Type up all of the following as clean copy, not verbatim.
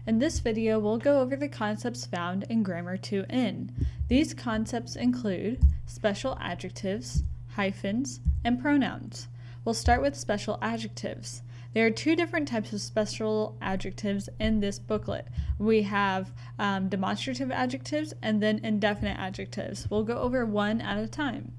In this video, we'll go over the concepts found in Grammar 2N. These concepts include special adjectives, hyphens, and pronouns. We'll start with special adjectives. There are two different types of special adjectives in this booklet. We have demonstrative adjectives and then indefinite adjectives. We'll go over one at a time.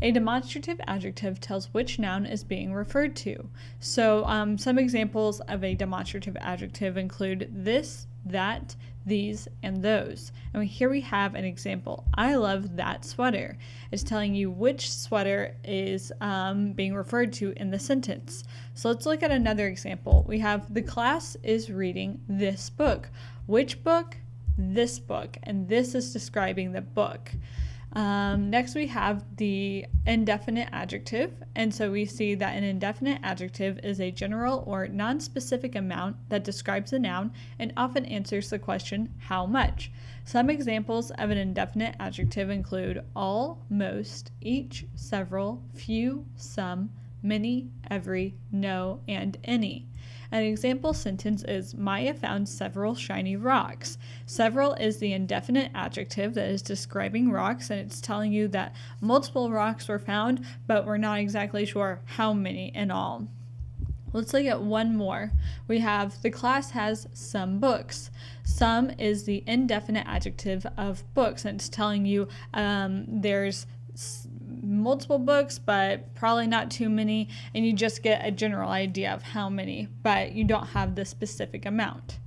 A demonstrative adjective tells which noun is being referred to. So some examples of a demonstrative adjective include this, that, these, and those. And here we have an example. I love that sweater. It's telling you which sweater is being referred to in the sentence. So let's look at another example. We have the class is reading this book. Which book? This book. And this is describing the book. Next we have the indefinite adjective, and so we see that an indefinite adjective is a general or non-specific amount that describes a noun and often answers the question, how much? Some examples of an indefinite adjective include all, most, each, several, few, some, many, every, no, and any. An example sentence is, Maya found several shiny rocks. Several is the indefinite adjective that is describing rocks, and it's telling you that multiple rocks were found, but we're not exactly sure how many in all. Let's look at one more. We have the class has some books. Some is the indefinite adjective of books, and it's telling you there's multiple books, but probably not too many, and you just get a general idea of how many, but you don't have the specific amount.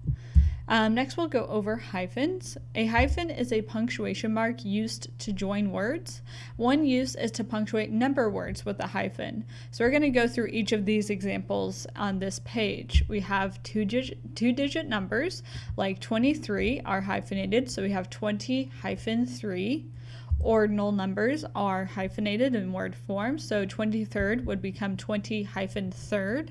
Next we'll go over hyphens. A hyphen is a punctuation mark used to join words. One use is to punctuate number words with a hyphen. So we're going to go through each of these examples on this page. We have two-digit numbers like 23 are hyphenated, so we have 20-3. Ordinal numbers are hyphenated in word form, so 23rd would become 20-3rd.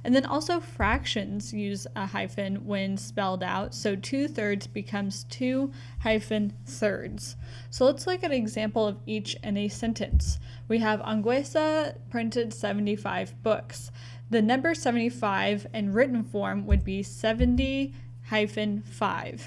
And then also fractions use a hyphen when spelled out, so 2/3 becomes 2-thirds. So let's look at an example of each in a sentence. We have Anguesa printed 75 books. The number 75 in written form would be 70-5.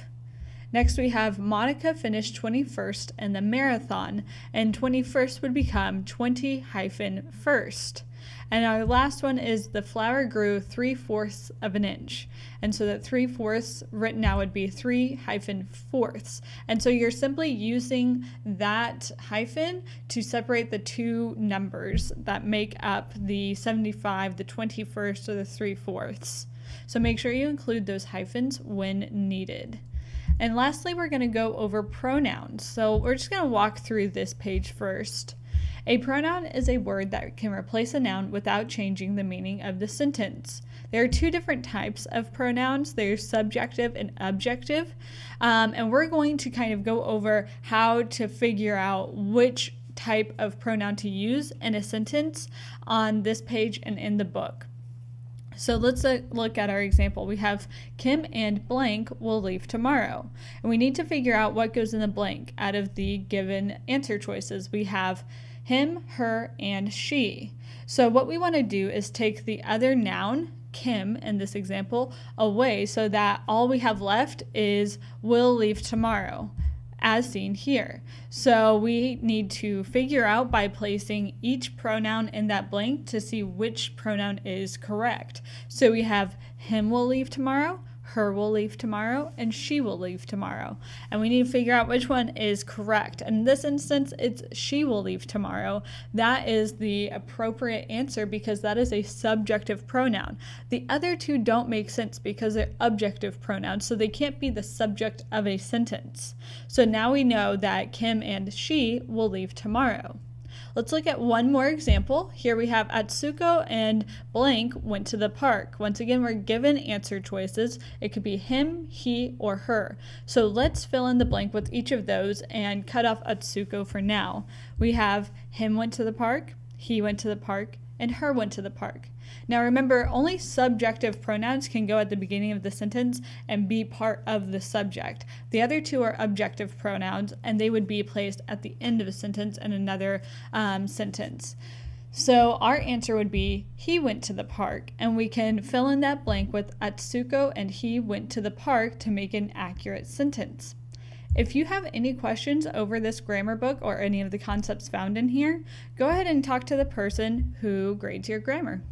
Next we have Monica finished 21st in the marathon, and 21st would become 20-first. And our last one is the flower grew 3/4 of an inch. And so that 3/4 written out would be 3-4ths. And so you're simply using that hyphen to separate the two numbers that make up the 75, the 21st, or the 3/4ths. So make sure you include those hyphens when needed. And lastly, we're going to go over pronouns. So we're just going to walk through this page first. A pronoun is a word that can replace a noun without changing the meaning of the sentence. There are two different types of pronouns. There's subjective and objective. And we're going to kind of go over how to figure out which type of pronoun to use in a sentence on this page and in the book. So let's look at our example. We have Kim and blank will leave tomorrow. And we need to figure out what goes in the blank out of the given answer choices. We have him, her, and she. So what we want to do is take the other noun, Kim, in this example, away so that all we have left is will leave tomorrow, as seen here. So we need to figure out by placing each pronoun in that blank to see which pronoun is correct. So we have him will leave tomorrow, her will leave tomorrow, and she will leave tomorrow. And we need to figure out which one is correct. In this instance, it's she will leave tomorrow. That is the appropriate answer because that is a subjective pronoun. The other two don't make sense because they're objective pronouns, so they can't be the subject of a sentence. So now we know that Kim and she will leave tomorrow. Let's look at one more example. Here we have Atsuko and blank went to the park. Once again, we're given answer choices. It could be him, he, or her. So let's fill in the blank with each of those and cut off Atsuko for now. We have him went to the park, he went to the park, and her went to the park. Now remember, only subjective pronouns can go at the beginning of the sentence and be part of the subject. The other two are objective pronouns, and they would be placed at the end of a sentence in another sentence. So our answer would be, he went to the park, and we can fill in that blank with Atsuko and he went to the park to make an accurate sentence. If you have any questions over this grammar book or any of the concepts found in here, go ahead and talk to the person who grades your grammar.